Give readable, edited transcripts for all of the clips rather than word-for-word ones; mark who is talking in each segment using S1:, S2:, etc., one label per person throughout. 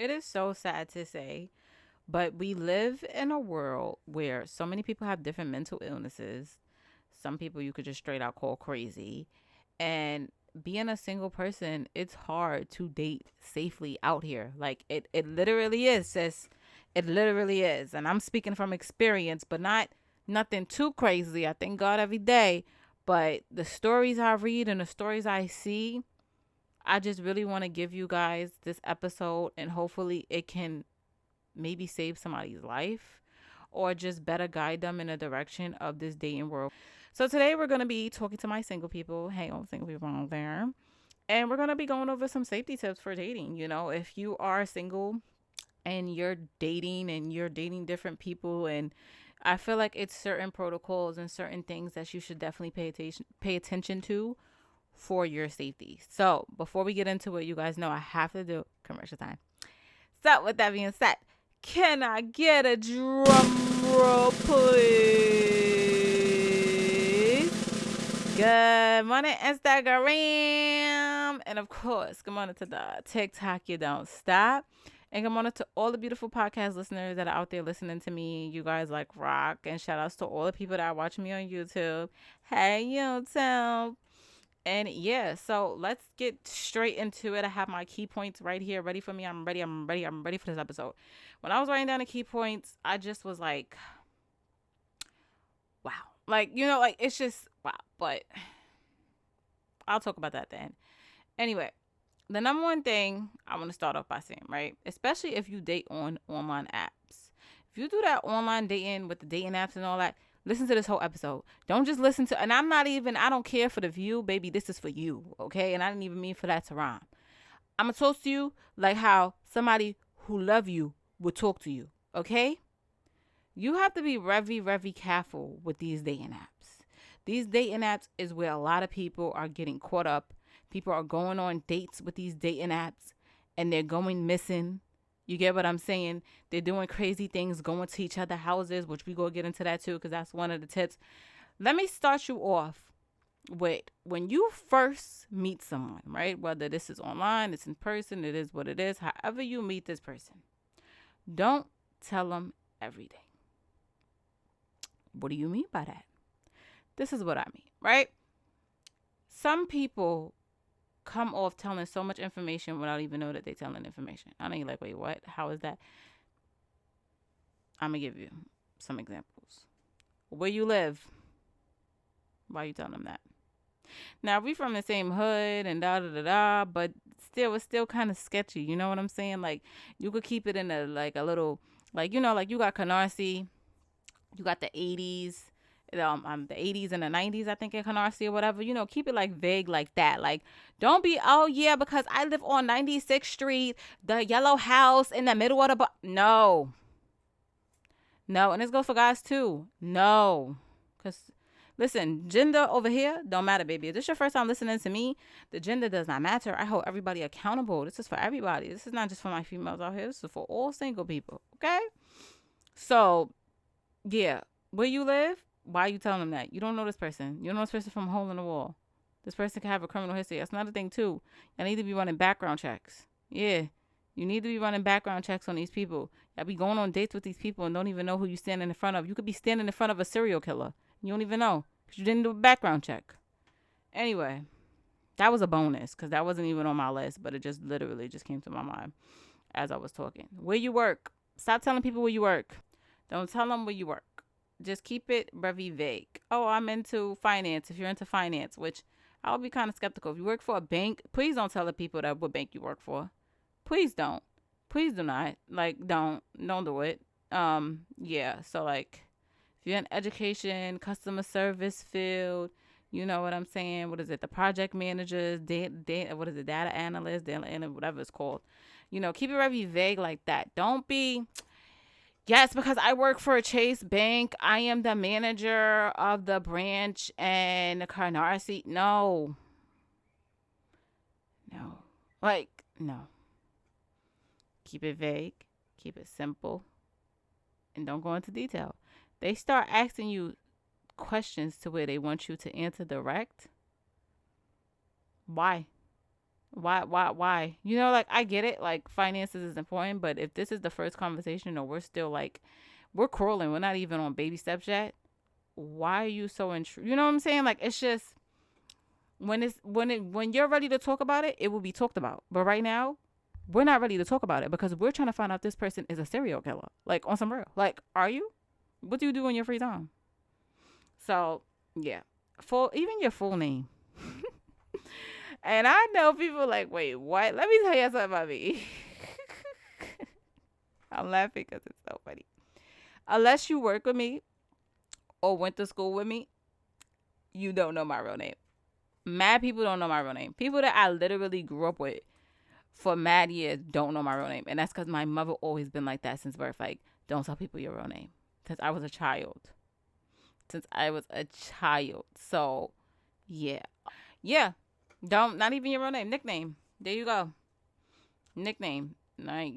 S1: It is so sad to say, but we live in a world where so many people have different mental illnesses. Some people you could just straight out call crazy. And being a single person, it's hard to date safely out here. Like it literally is, sis. It literally is. And I'm speaking from experience, but not nothing too crazy. I thank God every day. But the stories I read and the stories I see, I just really want to give you guys this episode, and hopefully it can maybe save somebody's life or just better guide them in a direction of this dating world. So today we're going to be talking to my single people. Hey, all single people out there. And we're going to be going over some safety tips for dating. You know, if you are single and you're dating different people, and I feel like it's certain protocols and certain things that you should definitely pay attention to for your safety. So before we get into it, you guys know I have to do commercial time. So with that being said, can I get a drum roll, please? Good morning, Instagram. And of course, good morning to the TikTok, you don't stop. And good morning to all the beautiful podcast listeners that are out there listening to me. You guys like rock. And shout outs to all the people that are watching me on YouTube. Hey, YouTube. And yeah, so let's get straight into it. I have my key points right here ready for me. I'm ready for this episode. When I was writing down the key points, I just was like, wow. Like, like it's just wow. But I'll talk about that then. Anyway, the number one thing I want to start off by saying, right? Especially if you date on online apps. If you do that online dating with the dating apps and all that, listen to this whole episode. Don't just listen to, and I don't care for the view, baby. This is for you, okay? And I didn't even mean for that to rhyme. I'm going to talk to you like how somebody who love you would talk to you, okay? You have to be very, very careful with these dating apps. These dating apps is where a lot of people are getting caught up. People are going on dates with these dating apps and they're going missing. You get what I'm saying? They're doing crazy things, going to each other's houses, which we go get into that too, because that's one of the tips. Let me start you off with when you first meet someone, right? Whether this is online, it's in person, it is what it is. However you meet this person, don't tell them everything. What do you mean by that? This is what I mean, right? Some people come off telling so much information without even know that they're telling information. I know you're like, wait, what? How is that? I'm going to give you some examples. Where you live. Why are you telling them that? Now, we from the same hood and da-da-da-da, but still, it's still kind of sketchy. You know what I'm saying? Like, you could keep it in a little, like, like you got Canarsie, you got the 80s, the 80s and the 90s, I think, in Canarsie or whatever. Keep it like vague like that. Like, don't be, oh yeah, because I live on 96th Street, the yellow house in the middle of the no, and this goes for guys too. No, because listen, gender over here don't matter, baby. If this is your first time listening to me, the gender does not matter. I hold everybody accountable. This is for everybody. This is not just for my females out here. This is for all single people. Okay, so yeah, where you live. Why are you telling them that? You don't know this person. You don't know this person from a hole in the wall. This person can have a criminal history. That's another thing, too. I need to be running background checks. Yeah. You need to be running background checks on these people. Y'all be going on dates with these people and don't even know who you standing in front of. You could be standing in front of a serial killer. You don't even know because you didn't do a background check. Anyway, that was a bonus because that wasn't even on my list, but it just literally just came to my mind as I was talking. Where you work. Stop telling people where you work. Don't tell them where you work. Just keep it very vague. Oh, I'm into finance. If you're into finance, which I'll be kind of skeptical. If you work for a bank, please don't tell the people that what bank you work for. Please don't. Please do not. Like, don't do it. Yeah. So like, if you're in education, customer service field, you know what I'm saying? What is it? The project managers, what is it? Data analysts, whatever it's called. Keep it very vague like that. Don't be. Yes, because I work for a Chase Bank. I am the manager of the branch and the Canarsie. No. Like, no. Keep it vague. Keep it simple. And don't go into detail. They start asking you questions to where they want you to answer direct. Why? Why? Like, I get it. Like, finances is important, but if this is the first conversation or we're still like, we're crawling, we're not even on baby steps yet, why are you so you know what I'm saying? Like, it's just, when you're ready to talk about it, it will be talked about. But right now, we're not ready to talk about it because we're trying to find out if this person is a serial killer. Like, on some real. Like, are you? What do you do in your free time? So, yeah. Even your full name. And I know people like, wait, what? Let me tell you something about me. I'm laughing because it's so funny. Unless you work with me or went to school with me, you don't know my real name. Mad people don't know my real name. People that I literally grew up with for mad years don't know my real name. And that's because my mother always been like that since birth. Like, don't tell people your real name. Since I was a child. So, yeah. Yeah. Not even your real name. Nickname. There you go. Nickname. Like,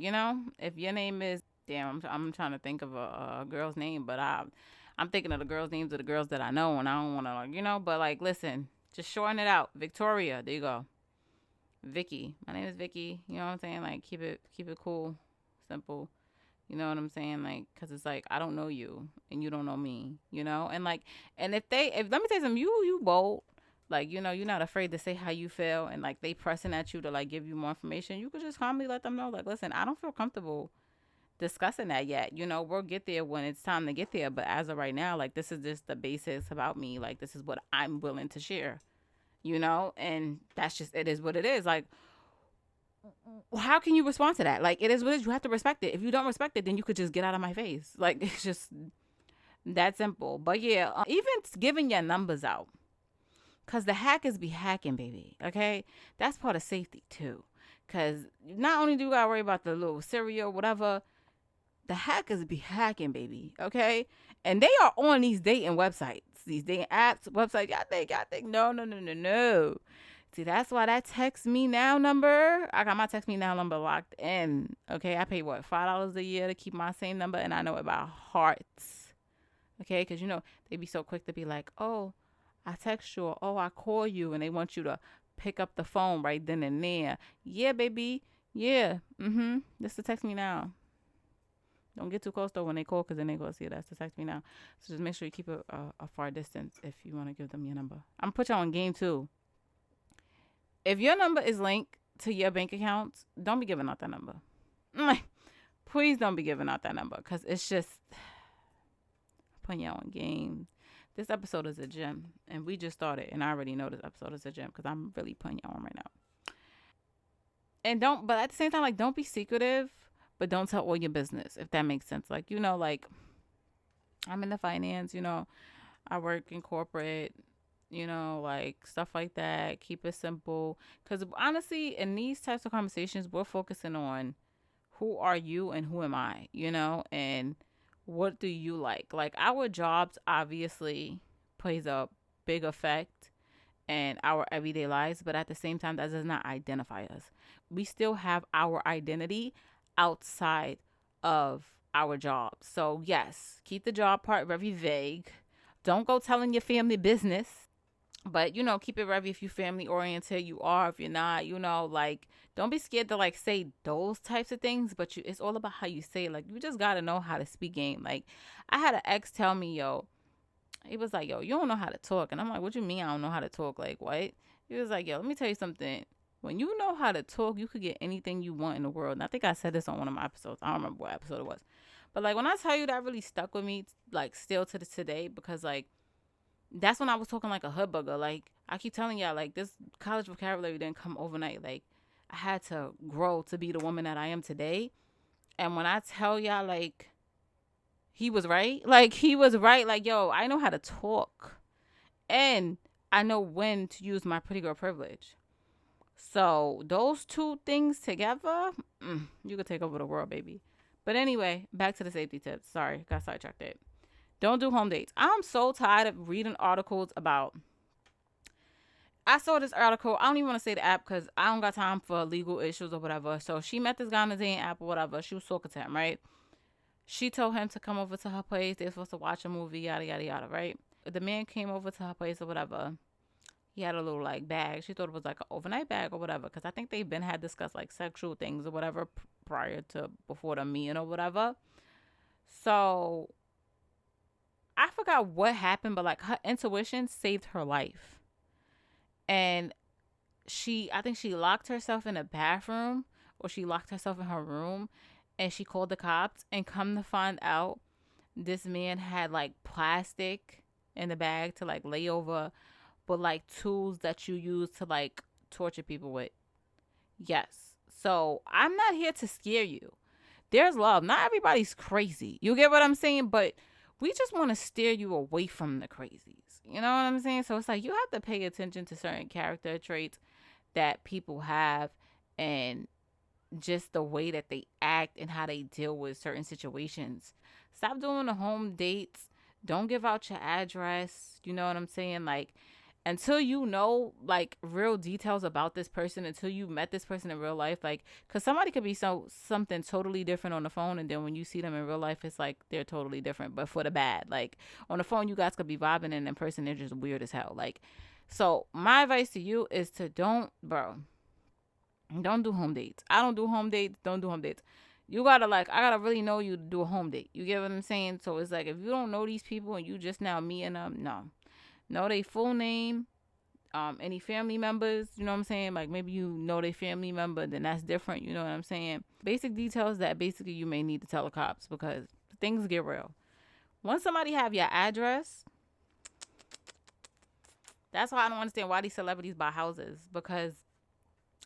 S1: if your name is, damn, I'm trying to think of a girl's name, but I'm thinking of the girls' names of the girls that I know, and I don't want to, like, but like, listen, just shorten it out. Victoria. There you go. Vicky. My name is Vicky. You know what I'm saying? Like, keep it cool, simple. You know what I'm saying? Like, cause it's like, I don't know you and you don't know me, and like, and if let me tell you something, you bold, like, you're not afraid to say how you feel, and like, they pressing at you to like give you more information, you could just calmly let them know, like, listen, I don't feel comfortable discussing that yet. We'll get there when it's time to get there. But as of right now, like, this is just the basics about me. Like, this is what I'm willing to share, and that's just, it is what it is. Like, how can you respond to that? Like, it is what it is. You have to respect it. If you don't respect it, then you could just get out of my face. Like, it's just that simple. But yeah, even giving your numbers out, because the hackers be hacking, baby. Okay? That's part of safety, too. Because not only do you got to worry about the little serial, whatever, the hackers be hacking, baby. Okay? And they are on these dating websites, these dating apps, websites. Y'all think. No. See, that's why that text me now number, I got my text me now number locked in. Okay? I pay, what, $5 a year to keep my same number, and I know it by heart. Okay? Because, they be so quick to be like, oh, I text you, or oh, I call you, and they want you to pick up the phone right then and there. Yeah, baby. Yeah. Just to text me now. Don't get too close, though, when they call, because then they go, see, that's to text me now. So just make sure you keep a far distance if you want to give them your number. I'm going to put you on game, too. If your number is linked to your bank accounts, don't be giving out that number. Please don't be giving out that number, because it's just putting you on game. This episode is a gem, and we just started, and I already know this episode is a gem because I'm really putting you on right now. And but at the same time, like, don't be secretive, but don't tell all your business, if that makes sense. Like, like, I'm in the finance, I work in corporate, like, stuff like that. Keep it simple. Because honestly, in these types of conversations, we're focusing on who are you and who am I, and what do you like? Like, our jobs obviously plays a big effect in our everyday lives, but at the same time, that does not identify us. We still have our identity outside of our job. So yes, keep the job part very vague. Don't go telling your family business. But, keep it very, if you family oriented, you are. If you're not, like, don't be scared to, like, say those types of things. But it's all about how you say it. Like, you just got to know how to speak game. Like, I had an ex tell me, he was like, you don't know how to talk. And I'm like, what you mean I don't know how to talk? Like, what? He was like, let me tell you something. When you know how to talk, you could get anything you want in the world. And I think I said this on one of my episodes. I don't remember what episode it was. But, like, when I tell you, that really stuck with me, like, still to today. Because, like, that's when I was talking like a hood bugger. Like, I keep telling y'all, like, this college vocabulary didn't come overnight. Like, I had to grow to be the woman that I am today. And when I tell y'all, like, he was right. Like, he was right. Like, I know how to talk. And I know when to use my pretty girl privilege. So, those two things together, you could take over the world, baby. But anyway, back to the safety tips. Sorry, got sidetracked it. Don't do home dates. I'm so tired of reading articles about. I saw this article. I don't even want to say the app because I don't got time for legal issues or whatever. So she met this guy on the dating app or whatever. She was talking to him, right? She told him to come over to her place. They were supposed to watch a movie, yada, yada, yada, right? The man came over to her place or whatever. he had a little like bag. She thought it was like an overnight bag or whatever, because I think they've been had discussed like sexual things or whatever prior to before the meeting or whatever. So I forgot what happened, but like her intuition saved her life. And I think she locked herself in a bathroom, or she locked herself in her room, and she called the cops. And come to find out, this man had like plastic in the bag to like lay over, but like tools that you use to like torture people with. Yes. So I'm not here to scare you. There's love. Not everybody's crazy. You get what I'm saying? But we just want to steer you away from the crazies. You know what I'm saying? So it's like you have to pay attention to certain character traits that people have, and just the way that they act and how they deal with certain situations. Stop doing the home dates. Don't give out your address. You know what I'm saying? Like, until you know like real details about this person, until you met this person in real life, like, because somebody could be something totally different on the phone, and then when you see them in real life, it's like they're totally different, but for the bad. Like, on the phone you guys could be vibing, and in person they're just weird as hell. Like, so my advice to you is to don't do home dates. I don't do home dates. Don't do home dates. You gotta like, I gotta really know you to do a home date. You get what I'm saying? So it's like, if you don't know these people and you just now meeting them, no. Know their full name, any family members, you know what I'm saying? Like, maybe you know their family member, then that's different, you know what I'm saying? Basic details that basically you may need to tell the cops, because things get real. Once somebody have your address, that's why I don't understand why these celebrities buy houses, because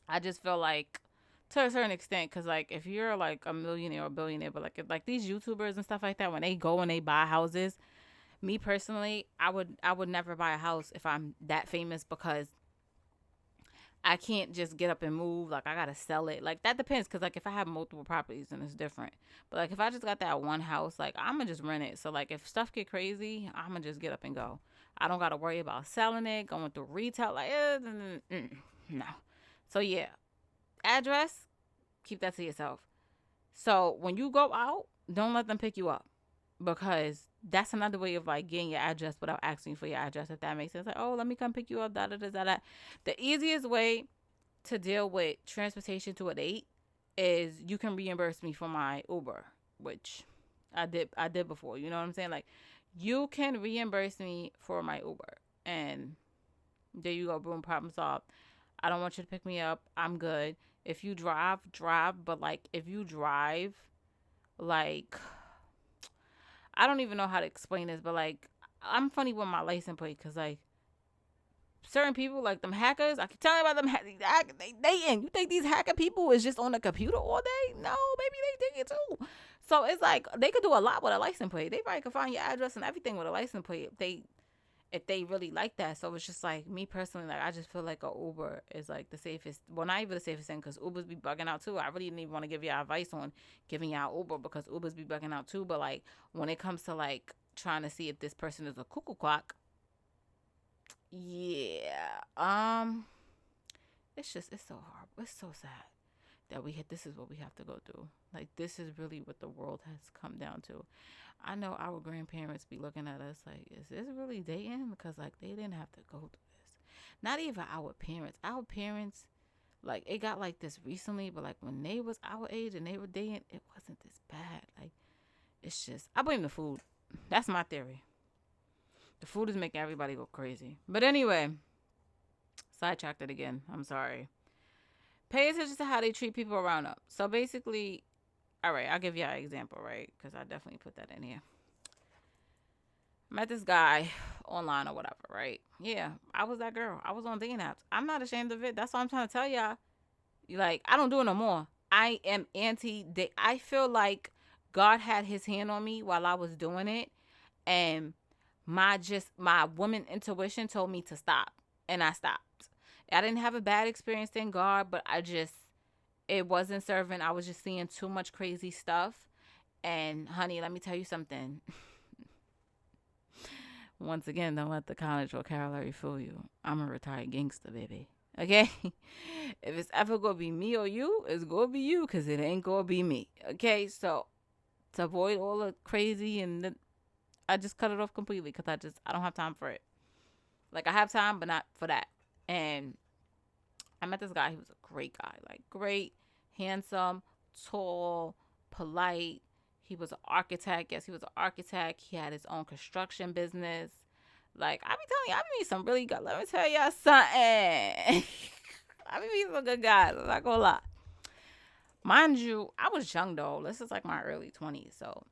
S1: I just feel like, to a certain extent, because like if you're like a millionaire or billionaire, but like if, like these YouTubers and stuff like that, when they go and they buy houses, me personally, I would never buy a house if I'm that famous, because I can't just get up and move. Like, I gotta sell it. Like, that depends, because like if I have multiple properties, then it's different. But like if I just got that one house, like, I'm gonna just rent it. So like if stuff get crazy, I'm gonna just get up and go. I don't gotta worry about selling it, going through retail. Like, no. So yeah, address, keep that to yourself. So when you go out, don't let them pick you up, because that's another way of like getting your address without asking for your address, if that makes sense. Like, oh, let me come pick you up, da da da da da. The easiest way to deal with transportation to a date is you can reimburse me for my Uber, which I did before. You know what I'm saying? Like, you can reimburse me for my Uber, and there you go, boom, problem solved. I don't want you to pick me up. I'm good. If you drive, but like if you drive, like, I don't even know how to explain this, but like, I'm funny with my license plate, because like certain people, like them hackers, I keep telling you about them. They in. You think these hacker people is just on the computer all day? No, maybe they think it too. So it's like they could do a lot with a license plate. They probably could find your address and everything with a license plate if they really like that. So it's just like, me personally, like, I just feel like a Uber is like the safest. Well, not even the safest thing, because Ubers be bugging out too. I really didn't even want to give y'all advice on giving y'all Uber, because Ubers be bugging out too. But like, when it comes to like trying to see if this person is a cuckoo clock, yeah, it's so hard. It's so sad that this is what we have to go through. Like, this is really what the world has come down to. I know our grandparents be looking at us like, is this really dating? Because like, they didn't have to go through this. Not even our parents. Our parents, like, it got like this recently, but like when they was our age and they were dating, it wasn't this bad. Like, it's just, I blame the food. That's my theory. The food is making everybody go crazy. But anyway, sidetracked it again. I'm sorry. Pay attention to how they treat people around them. So basically, all right, I'll give you an example, right? Because I definitely put that in here. Met this guy online or whatever, right? Yeah, I was that girl. I was on dating apps. I'm not ashamed of it. That's all I'm trying to tell y'all. Like, I don't do it no more. I am anti-date. I feel like God had his hand on me while I was doing it. And my woman intuition told me to stop. And I stopped. I didn't have a bad experience, thank God, but it wasn't serving. I was just seeing too much crazy stuff. And honey, let me tell you something. Once again, don't let the college vocabulary fool you. I'm a retired gangster, baby. Okay? If it's ever going to be me or you, it's going to be you, because it ain't going to be me. Okay? So, to avoid all the crazy I just cut it off completely, because I don't have time for it. Like, I have time, but not for that. And I met this guy. He was a great guy, like great, handsome, tall, polite. He was an architect. Yes, he was an architect. He had his own construction business. Like, I be telling you, I be meeting some really good. Let me tell y'all something. I be meeting some good guys. I'm not gonna lie. Mind you, I was young though. This is like my early 20s. So,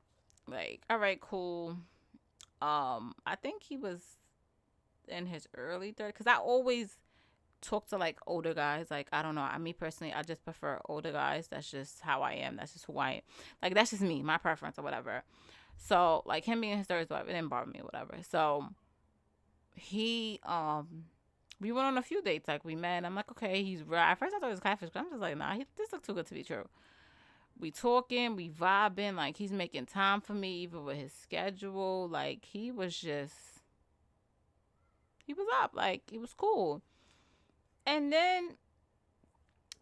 S1: like, all right, cool. I think he was in his early 30s because I always talk to like older guys. Like, I don't know. Me personally, I just prefer older guys. That's just how I am. That's just who I am. Like, that's just me, my preference or whatever. So, like, him being in his 30s, whatever, it didn't bother me or whatever. So, he, we went on a few dates. Like, we met. And I'm like, okay, he's right. At first, I thought he was catfish, but I'm just like, nah, this looks too good to be true. We talking, we vibing. Like, he's making time for me, even with his schedule. Like, he was up. Like, he was cool. And then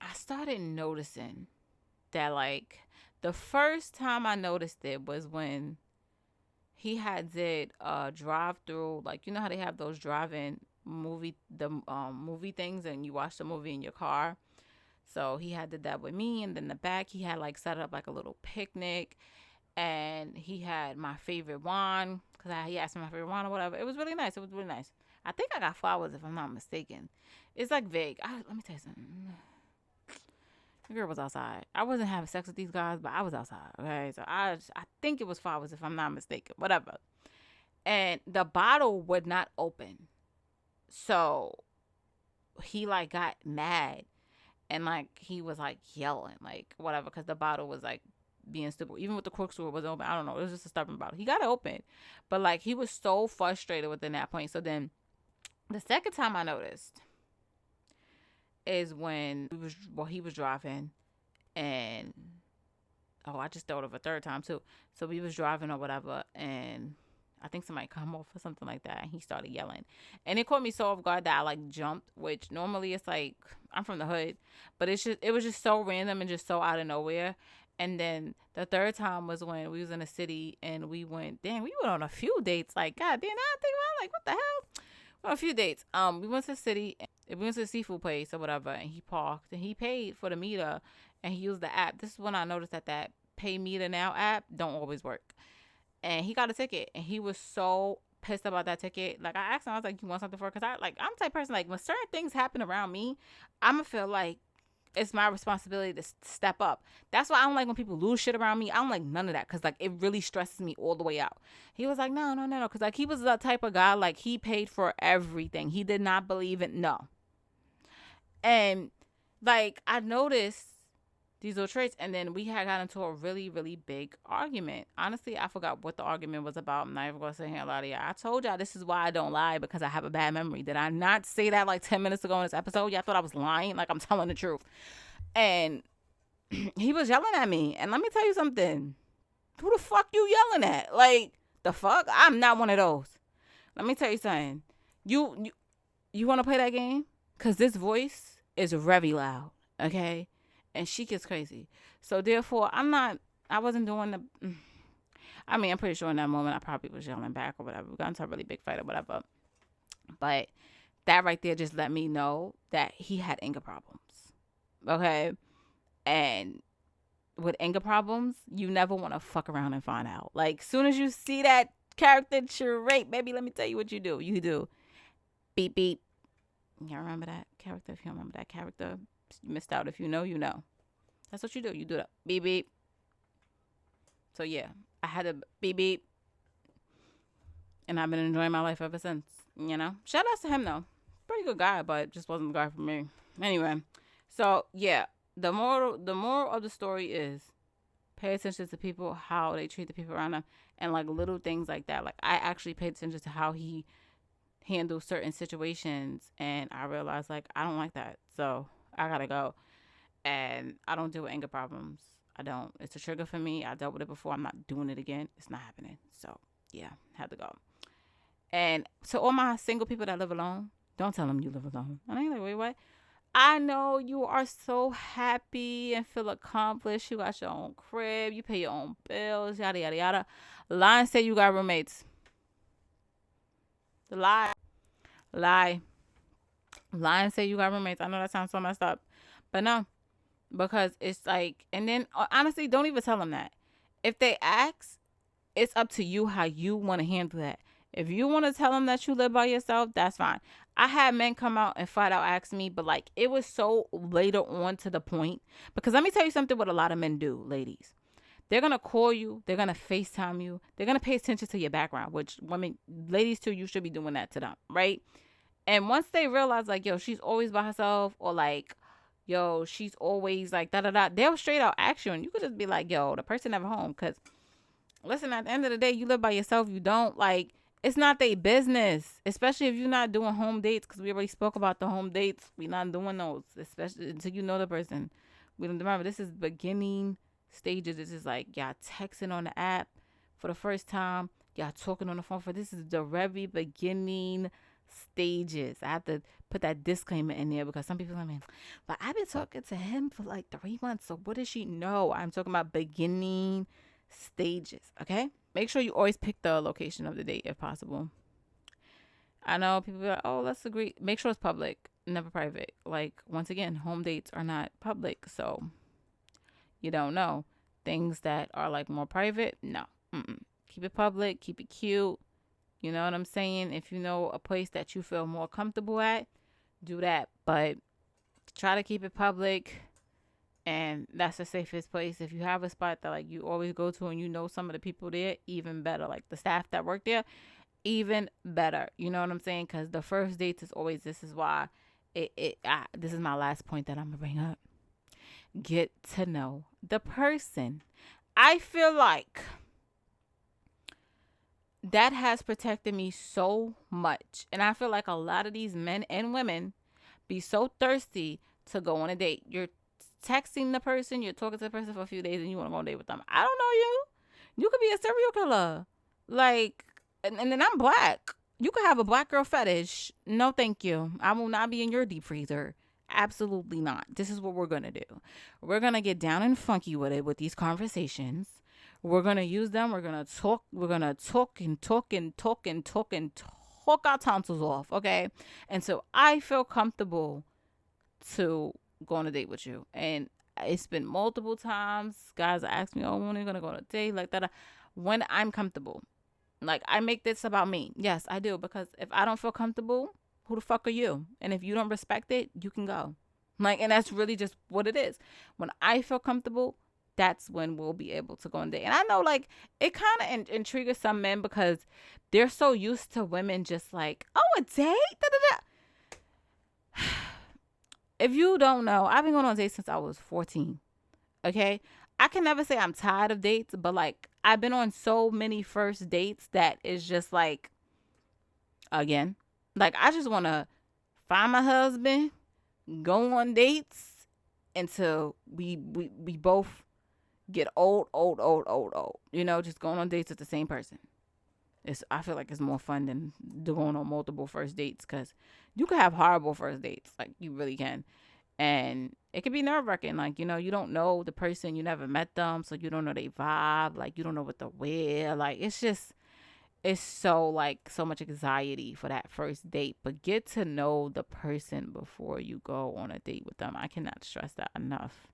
S1: I started noticing that, like, the first time I noticed it was when he had did drive through, like, you know how they have those drive-in movie things, and you watch the movie in your car. So he had did that with me, and then the back he had like set up like a little picnic, and he had my favorite wine because he asked me my favorite wine or whatever. It was really nice. It was really nice. I think I got flowers if I'm not mistaken. It's like vague. Let me tell you something. The girl was outside. I wasn't having sex with these guys, but I was outside. Okay, so I think it was flowers if I'm not mistaken. Whatever. And the bottle would not open, so he like got mad, and like he was like yelling like whatever because the bottle was like being stupid. Even with the corkscrew was open. I don't know. It was just a stubborn bottle. He got it open, but like he was so frustrated within that point. So then the second time I noticed is when he was driving, and I just thought of a third time too. So we was driving or whatever, and I think somebody come off or something like that, and he started yelling, and it caught me so off guard that I like jumped. Which normally it's like I'm from the hood, but it was just so random and just so out of nowhere. And then the third time was when we was in the city and we went. Dang, we went on a few dates. Like, God damn, I think about like what the hell. Well, a few dates. We went to the city. We went to the seafood place or whatever, and he parked and he paid for the meter, and he used the app. This is when I noticed that Pay Meter Now app don't always work. And he got a ticket, and he was so pissed about that ticket. Like, I asked him, I was like, "You want something for it?" Because I'm the type of person, like, when certain things happen around me, I'm going to feel like it's my responsibility to step up. That's why I don't like when people lose shit around me. I don't like none of that because, like, it really stresses me all the way out. He was like, no. Because, like, he was the type of guy, like, he paid for everything. He did not believe in, no. And, like, I noticed these little traits, and then we had got into a really, really big argument. Honestly, I forgot what the argument was about. I'm not even going to sit here and lie to y'all. I told y'all this is why I don't lie, because I have a bad memory. Did I not say that like 10 minutes ago in this episode? Y'all thought I was lying? Like, I'm telling the truth. And he was yelling at me. And let me tell you something. Who the fuck you yelling at? Like, the fuck? I'm not one of those. Let me tell you something. You want to play that game? Because this voice is very loud, okay? And she gets crazy. So therefore, I wasn't doing I'm pretty sure in that moment I probably was yelling back or whatever. We got into a really big fight or whatever. But that right there just let me know that he had anger problems. Okay? And with anger problems, you never want to fuck around and find out. Like, soon as you see that character trait, baby, let me tell you what you do. You do beep, beep. You remember that character? If you don't remember that character, you missed out. If you know, you know. That's what you do. You do that. Beep, beep. So, yeah. I had a beep, beep. And I've been enjoying my life ever since. You know? Shout out to him, though. Pretty good guy, but just wasn't the guy for me. Anyway. So, yeah. The moral of the story is pay attention to people, how they treat the people around them. And, like, little things like that. Like, I actually paid attention to how he handles certain situations. And I realized, like, I don't like that. So, I gotta go. And I don't deal with anger problems. I don't. It's a trigger for me. I dealt with it before. I'm not doing it again. It's not happening. So, yeah, had to go. And so all my single people that live alone, don't tell them you live alone. And I'm like, wait, what? I know you are so happy and feel accomplished. You got your own crib. You pay your own bills, yada, yada, yada. Lie and say you got roommates. The lie. Lie and say you got roommates. I know that sounds so messed up, but no, because it's like, and then honestly, don't even tell them that. If they ask, it's up to you how you want to handle that. If you want to tell them that you live by yourself, that's fine. I had men come out and flat out ask me, but like it was so later on to the point. Because let me tell you something what a lot of men do, ladies. They're going to call you. They're going to FaceTime you. They're going to pay attention to your background, which women, ladies too, you should be doing that to them, right? And once they realize, like, yo, she's always by herself, or like, yo, she's always like, da da da, they'll straight out ask you. And you could just be like, yo, the person never home. Because, listen, at the end of the day, you live by yourself. You don't, like, it's not their business. Especially if you're not doing home dates. Because we already spoke about the home dates. We're not doing those. Especially until you know the person. We don't remember, this is beginning stages. This is like, y'all texting on the app for the first time. Y'all talking on the phone this is the very beginning stages. I have to put that disclaimer in there because some people are like, but I've been talking to him for like 3 months. So what does she know? I'm talking about beginning stages. Okay. Make sure you always pick the location of the date if possible. I know people be like, oh, let's agree. Make sure it's public, never private. Like, once again, home dates are not public. So you don't know. Things that are like more private, no. Keep it public. Keep it cute. You know what I'm saying? If you know a place that you feel more comfortable at, do that. But try to keep it public. And that's the safest place. If you have a spot that like you always go to and you know some of the people there, even better. Like the staff that work there, even better. You know what I'm saying? Because the first dates is always, this is why this is my last point that I'm going to bring up. Get to know the person. I feel like that has protected me so much. And I feel like a lot of these men and women be so thirsty to go on a date. You're texting the person, you're talking to the person for a few days, and you want to go on a date with them. I don't know you. You could be a serial killer. Like, and then I'm black. You could have a black girl fetish. No, thank you. I will not be in your deep freezer. Absolutely not. This is what we're going to do. We're going to get down and funky with it with these conversations. We're going to use them. We're going to talk. We're going to talk and talk and talk and talk and talk our tonsils off. Okay. And so I feel comfortable to go on a date with you. And it's been multiple times. Guys ask me, oh, when are you going to go on a date? Like that. When I'm comfortable. Like, I make this about me. Yes, I do. Because if I don't feel comfortable, who the fuck are you? And if you don't respect it, you can go. Like, and that's really just what it is. When I feel comfortable, that's when we'll be able to go on a date. And I know, like, it kind of intrigues some men because they're so used to women just like, oh, a date? Da-da-da. If you don't know, I've been going on dates since I was 14. Okay? I can never say I'm tired of dates, but, like, I've been on so many first dates that is just like, again, like, I just want to find my husband, go on dates until we both get old. You know, just going on dates with the same person. I feel like it's more fun than going on multiple first dates because you can have horrible first dates. Like, you really can. And it can be nerve-wracking. Like, you know, you don't know the person. You never met them, so you don't know their vibe. Like, you don't know what to wear. Like, it's so, like, so much anxiety for that first date. But get to know the person before you go on a date with them. I cannot stress that enough.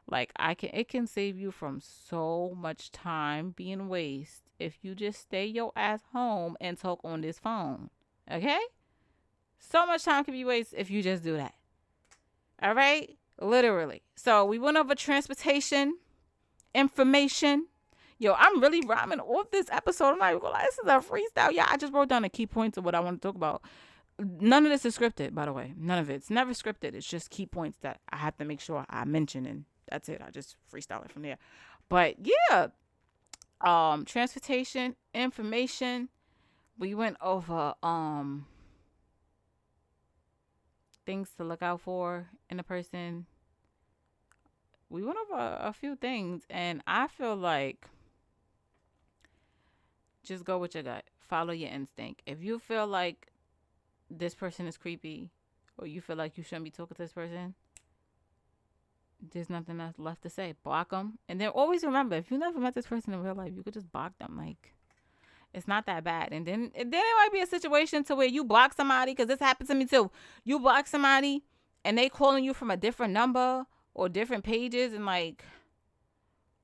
S1: Like, it can save you from so much time being wasted if you just stay your ass home and talk on this phone. Okay? So much time can be wasted if you just do that. All right? Literally. So we went over transportation, information. Yo, I'm really rhyming off this episode. I'm not even gonna lie. This is a freestyle. Yeah, I just wrote down the key points of what I want to talk about. None of this is scripted, by the way. None of it. It's never scripted. It's just key points that I have to make sure I mention, and that's it. I just freestyle it from there. But yeah, transportation, information. We went over things to look out for in a person. We went over a few things, and I feel like just go with your gut. Follow your instinct. If you feel like this person is creepy, or you feel like you shouldn't be talking to this person, there's nothing else left to say. Block them. And then always remember, if you never met this person in real life, you could just block them. Like, It's not that bad. And then it might be a situation to where you block somebody, because this happened to me too. You block somebody and they calling you from a different number or different pages, and like,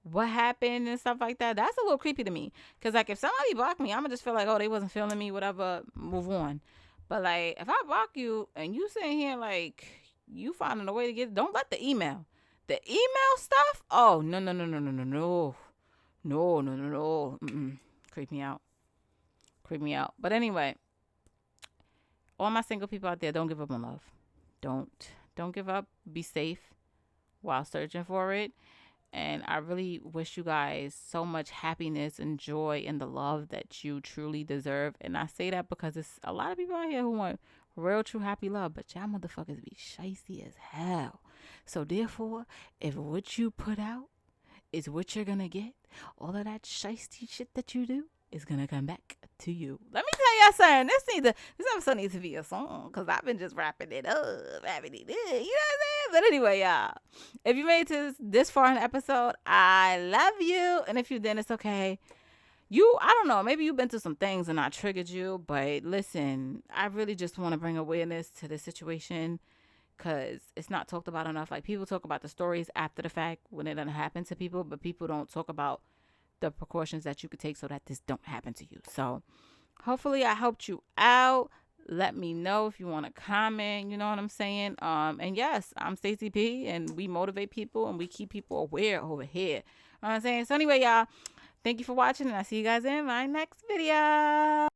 S1: what happened and stuff like that. That's a little creepy to me. Because like, if somebody blocked me, I'm gonna just feel like, oh, they wasn't feeling me, whatever, move on. But like, if I block you and you sitting here like you finding a way to get, don't let the email. The email stuff? Oh, no, no, no, no, no, no, no. No, no, no, no. Creep me out. Creep me out. But anyway, all my single people out there, don't give up on love. Don't give up. Be safe while searching for it. And I really wish you guys so much happiness and joy and the love that you truly deserve. And I say that because it's a lot of people out here who want real, true, happy love. But y'all motherfuckers be shicey as hell. So therefore, if what you put out is what you're going to get, all of that shicey shit that you do is going to come back to you. Let me tell y'all something. This episode needs to be a song, because I've been just rapping it up. You know what I'm saying? But anyway, y'all, if you made it to this far in the episode, I love you. And if you didn't, it's okay. I don't know, maybe you've been through some things and I triggered you. But listen, I really just want to bring awareness to this situation, because it's not talked about enough. Like, people talk about the stories after the fact when it doesn't happen to people, but people don't talk about the precautions that you could take so that this don't happen to you. So hopefully I helped you out. Let me know if you want to comment. You know what I'm saying? And yes, I'm Stacey P, and we motivate people and we keep people aware over here. You know what I'm saying? So anyway, y'all, thank you for watching, and I'll see you guys in my next video.